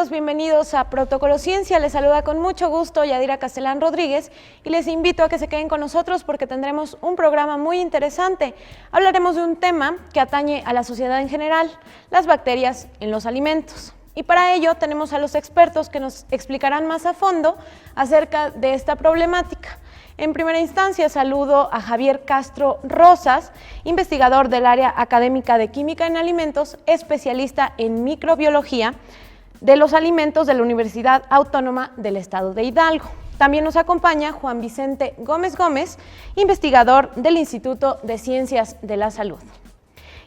amigos, bienvenidos a Protocolo Ciencia. Les saluda con mucho gusto Yadira Castellán Rodríguez y les invito a que se queden con nosotros porque tendremos un programa muy interesante. Hablaremos de un tema que atañe a la sociedad en general, las bacterias en los alimentos. Y para ello tenemos a los expertos que nos explicarán más a fondo acerca de esta problemática. En primera instancia saludo a Javier Castro Rosas, investigador del área académica de Química en Alimentos, especialista en microbiología de los alimentos de la Universidad Autónoma del Estado de Hidalgo. También nos acompaña Juan Vicente Gómez Gómez, investigador del Instituto de Ciencias de la Salud.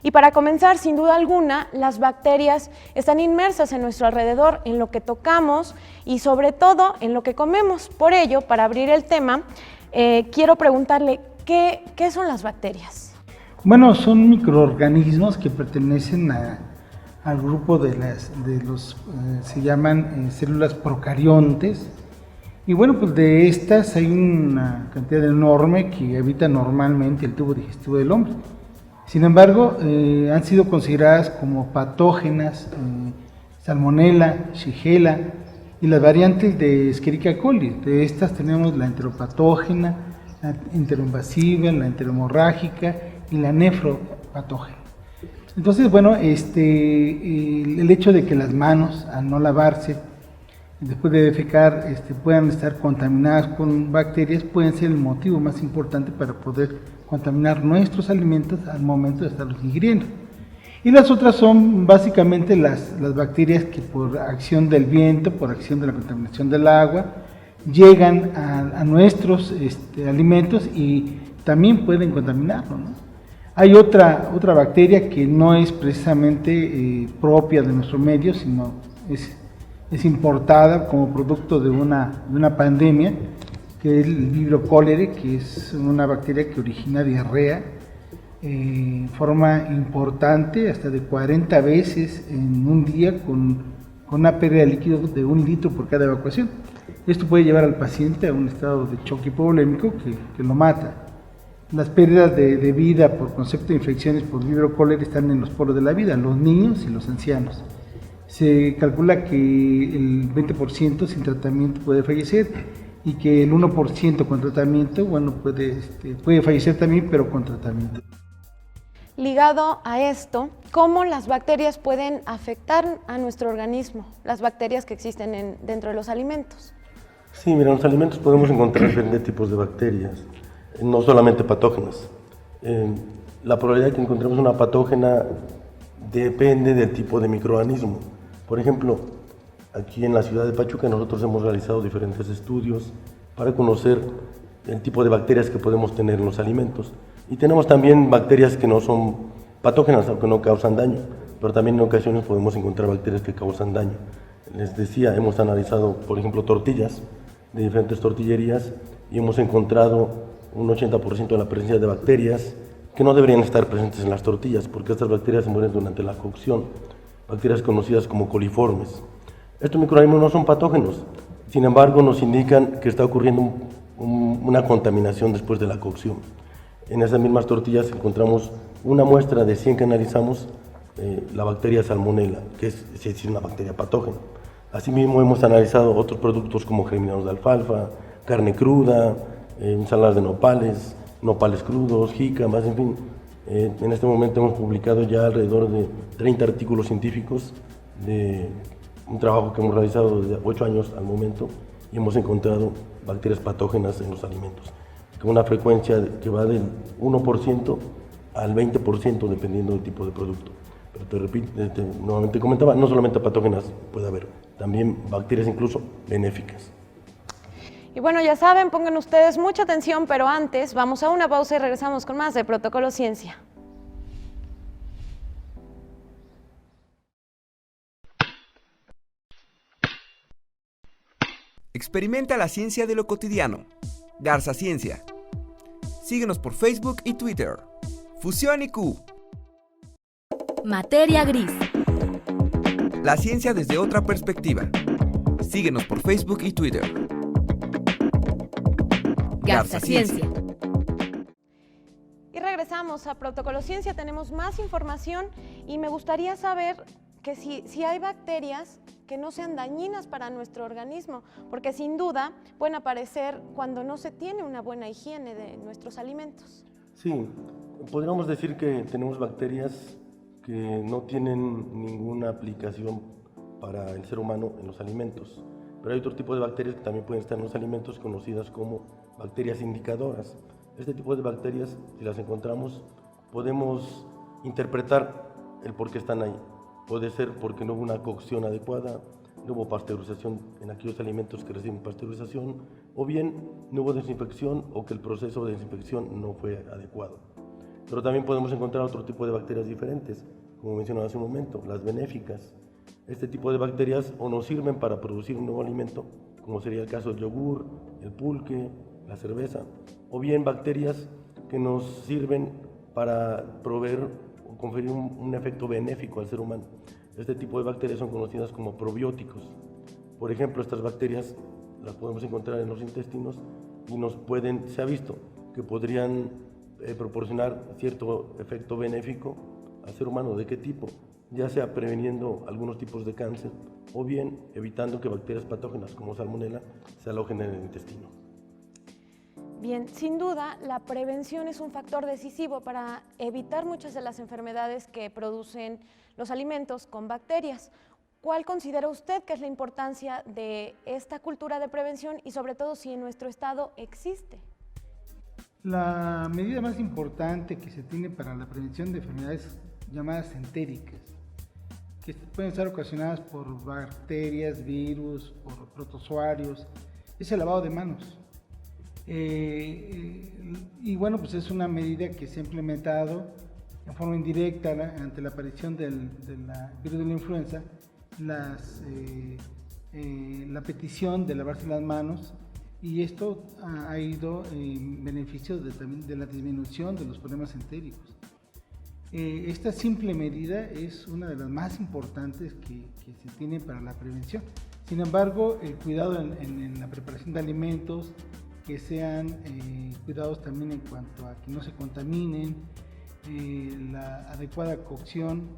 Y para comenzar, sin duda alguna, las bacterias están inmersas en nuestro alrededor, en lo que tocamos y sobre todo en lo que comemos. Por ello, para abrir el tema, quiero preguntarle, ¿qué son las bacterias? Bueno, son microorganismos que pertenecen al grupo se llaman células procariontes. Y bueno, pues de estas hay una cantidad enorme que habita normalmente el tubo digestivo del hombre. Sin embargo, han sido consideradas como patógenas, Salmonella, Shigella y las variantes de Escherichia coli. De estas tenemos la enteropatógena, la enteroinvasiva, la enteromorrágica y la nefropatógena. Entonces, bueno, el hecho de que las manos, al no lavarse, después de defecar, puedan estar contaminadas con bacterias, pueden ser el motivo más importante para poder contaminar nuestros alimentos al momento de estarlos ingiriendo. Y las otras son básicamente las bacterias que por acción del viento, por acción de la contaminación del agua, llegan a nuestros alimentos y también pueden contaminarlo, ¿no? Hay otra bacteria que no es precisamente propia de nuestro medio, sino es importada como producto de una pandemia, que es el Vibrio cholerae, que es una bacteria que origina diarrea en forma importante, hasta de 40 veces en un día, con una pérdida de líquido de 1 litro por cada evacuación. Esto puede llevar al paciente a un estado de choque hipovolémico que lo mata. Las pérdidas de vida por concepto de infecciones por Vibrio cholerae están en los polos de la vida, los niños y los ancianos. Se calcula que el 20% sin tratamiento puede fallecer y que el 1% con tratamiento, bueno, puede fallecer también, pero con tratamiento. Ligado a esto, ¿cómo las bacterias pueden afectar a nuestro organismo? Las bacterias que existen dentro de los alimentos. Sí, mira, en los alimentos podemos encontrar diferentes tipos de bacterias, no solamente patógenas. La probabilidad de que encontremos una patógena depende del tipo de microorganismo. Por ejemplo, aquí en la ciudad de Pachuca nosotros hemos realizado diferentes estudios para conocer el tipo de bacterias que podemos tener en los alimentos. Y tenemos también bacterias que no son patógenas, aunque no causan daño, pero también en ocasiones podemos encontrar bacterias que causan daño. Les decía, hemos analizado, por ejemplo, tortillas de diferentes tortillerías y hemos encontrado un 80% de la presencia de bacterias que no deberían estar presentes en las tortillas, porque estas bacterias se mueren durante la cocción, bacterias conocidas como coliformes. Estos microorganismos no son patógenos, sin embargo nos indican que está ocurriendo una contaminación después de la cocción. En esas mismas tortillas encontramos una muestra de 100 que analizamos, la bacteria Salmonella, que es una bacteria patógena. Asimismo hemos analizado otros productos como germinados de alfalfa, carne cruda, ensaladas de nopales crudos, jícamas, en fin. En este momento hemos publicado ya alrededor de 30 artículos científicos de un trabajo que hemos realizado desde 8 años al momento y hemos encontrado bacterias patógenas en los alimentos, con una frecuencia que va del 1% al 20% dependiendo del tipo de producto. Pero te repito, nuevamente comentaba, no solamente patógenas puede haber, también bacterias incluso benéficas. Y bueno, ya saben, pongan ustedes mucha atención, pero antes vamos a una pausa y regresamos con más de Protocolo Ciencia. Experimenta la ciencia de lo cotidiano. Garza Ciencia. Síguenos por Facebook y Twitter. Fusión IQ. Materia gris. La ciencia desde otra perspectiva. Síguenos por Facebook y Twitter. Garza Ciencia. Y regresamos a Protocolo Ciencia, tenemos más información y me gustaría saber que si hay bacterias que no sean dañinas para nuestro organismo, porque sin duda pueden aparecer cuando no se tiene una buena higiene de nuestros alimentos. Sí, podríamos decir que tenemos bacterias que no tienen ninguna aplicación para el ser humano en los alimentos, pero hay otro tipo de bacterias que también pueden estar en los alimentos conocidas como bacterias indicadoras. Este tipo de bacterias, si las encontramos, podemos interpretar el por qué están ahí. Puede ser porque no hubo una cocción adecuada, no hubo pasteurización en aquellos alimentos que reciben pasteurización, o bien no hubo desinfección o que el proceso de desinfección no fue adecuado. Pero también podemos encontrar otro tipo de bacterias diferentes, como mencionaba hace un momento, las benéficas. Este tipo de bacterias o nos sirven para producir un nuevo alimento, como sería el caso del yogur, el pulque, la cerveza, o bien bacterias que nos sirven para proveer o conferir un efecto benéfico al ser humano. Este tipo de bacterias son conocidas como probióticos. Por ejemplo, estas bacterias las podemos encontrar en los intestinos y se ha visto que podrían proporcionar cierto efecto benéfico al ser humano. ¿De qué tipo? Ya sea preveniendo algunos tipos de cáncer o bien evitando que bacterias patógenas como Salmonella se alojen en el intestino. Bien, sin duda, la prevención es un factor decisivo para evitar muchas de las enfermedades que producen los alimentos con bacterias. ¿Cuál considera usted que es la importancia de esta cultura de prevención y sobre todo si en nuestro estado existe? La medida más importante que se tiene para la prevención de enfermedades llamadas entéricas, que pueden estar ocasionadas por bacterias, virus, por protozoarios, es el lavado de manos. Y bueno, pues es una medida que se ha implementado en forma indirecta ante la aparición del virus de la influenza, la petición de lavarse las manos, y esto ha ido en beneficio también de la disminución de los problemas entéricos. Esta simple medida es una de las más importantes que se tiene para la prevención. Sin embargo, el cuidado en la preparación de alimentos, que sean cuidados también en cuanto a que no se contaminen, la adecuada cocción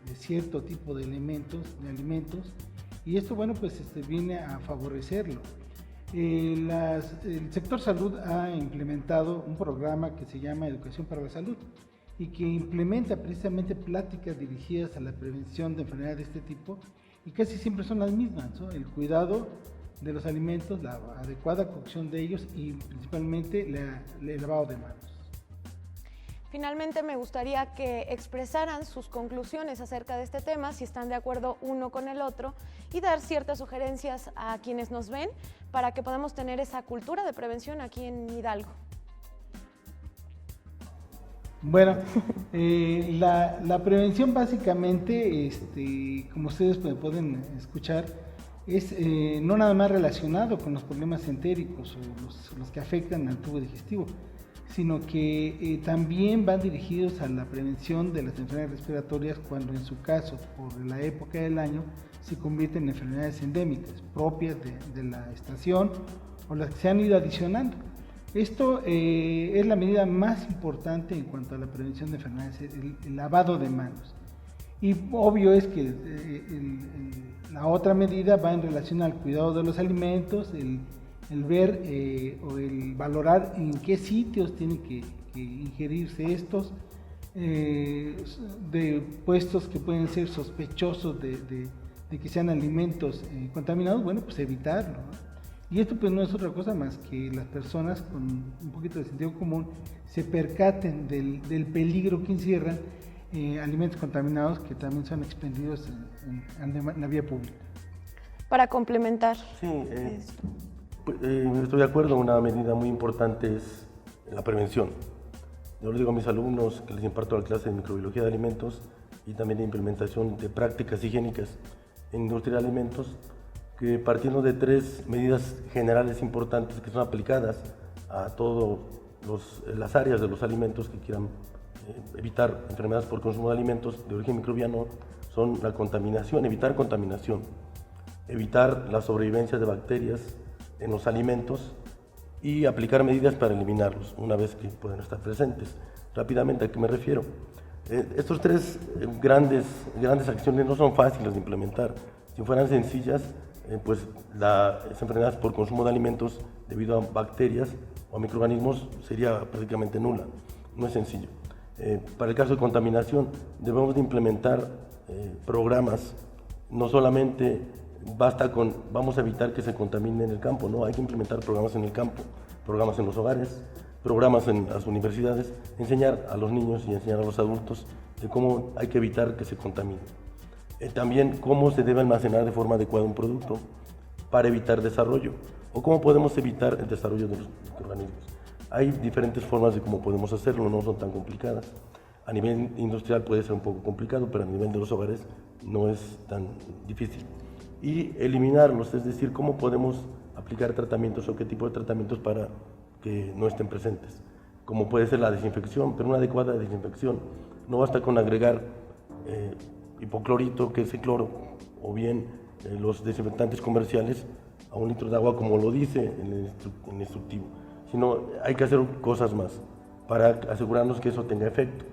de cierto tipo de alimentos, y esto, bueno, pues viene a favorecerlo. El sector salud ha implementado un programa que se llama Educación para la Salud y que implementa precisamente pláticas dirigidas a la prevención de enfermedades de este tipo, y casi siempre son las mismas, ¿no? El cuidado de los alimentos, la adecuada cocción de ellos y principalmente el lavado de manos. Finalmente, me gustaría que expresaran sus conclusiones acerca de este tema, si están de acuerdo uno con el otro, y dar ciertas sugerencias a quienes nos ven para que podamos tener esa cultura de prevención aquí en Hidalgo. Bueno, la prevención básicamente, como ustedes pueden escuchar, es no nada más relacionado con los problemas entéricos o los que afectan al tubo digestivo, sino que también van dirigidos a la prevención de las enfermedades respiratorias cuando en su caso, por la época del año, se convierten en enfermedades endémicas, propias de la estación o las que se han ido adicionando. Esto es la medida más importante en cuanto a la prevención de enfermedades, el lavado de manos. Y obvio es que la otra medida va en relación al cuidado de los alimentos, el ver o el valorar en qué sitios tienen que ingerirse estos, de puestos que pueden ser sospechosos de que sean alimentos contaminados, bueno, pues evitarlo, ¿no? Y esto pues no es otra cosa más que las personas con un poquito de sentido común se percaten del peligro que encierran alimentos contaminados que también son expendidos en la vía pública. Para complementar. Sí, estoy de acuerdo, una medida muy importante es la prevención. Yo le digo a mis alumnos que les imparto la clase de microbiología de alimentos y también de implementación de prácticas higiénicas en industria de alimentos, que partiendo de 3 medidas generales importantes que son aplicadas a todas las áreas de los alimentos que quieran evitar enfermedades por consumo de alimentos de origen microbiano, son la contaminación, evitar la sobrevivencia de bacterias en los alimentos y aplicar medidas para eliminarlos una vez que puedan estar presentes. Rápidamente, ¿a qué me refiero? Estos tres grandes acciones no son fáciles de implementar. Si fueran sencillas, pues las enfermedades por consumo de alimentos debido a bacterias o microorganismos sería prácticamente nula. No es sencillo. Para el caso de contaminación, debemos de implementar programas. No solamente basta con vamos a evitar que se contamine en el campo, no, hay que implementar programas en el campo, programas en los hogares, programas en las universidades, enseñar a los niños y enseñar a los adultos de cómo hay que evitar que se contamine. También cómo se debe almacenar de forma adecuada un producto para evitar desarrollo, o cómo podemos evitar el desarrollo de los microorganismos. Hay diferentes formas de cómo podemos hacerlo, no son tan complicadas. A nivel industrial puede ser un poco complicado, pero a nivel de los hogares no es tan difícil. Y eliminarlos, es decir, cómo podemos aplicar tratamientos o qué tipo de tratamientos para que no estén presentes. Como puede ser la desinfección, pero una adecuada desinfección. No basta con agregar hipoclorito, que es el cloro, o bien los desinfectantes comerciales a 1 litro de agua, como lo dice en el instructivo, sino hay que hacer cosas más para asegurarnos que eso tenga efecto.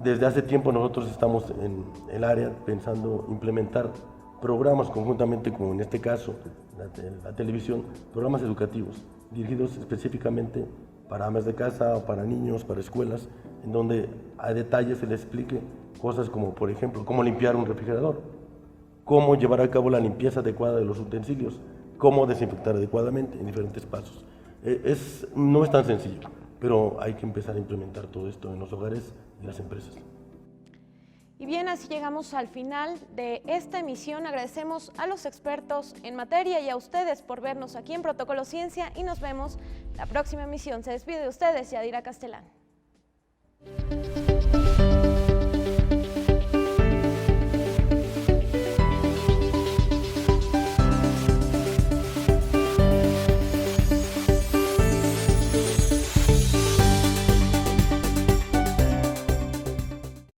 Desde hace tiempo nosotros estamos en el área pensando implementar programas conjuntamente con, en este caso, la televisión, programas educativos dirigidos específicamente para amas de casa, o para niños, para escuelas, en donde a detalle se les explique cosas como, por ejemplo, cómo limpiar un refrigerador, cómo llevar a cabo la limpieza adecuada de los utensilios, cómo desinfectar adecuadamente en diferentes pasos. No es tan sencillo, pero hay que empezar a implementar todo esto en los hogares y las empresas. Y bien, así llegamos al final de esta emisión. Agradecemos a los expertos en materia y a ustedes por vernos aquí en Protocolo Ciencia y nos vemos la próxima emisión. Se despide de ustedes, Yadira Castellán.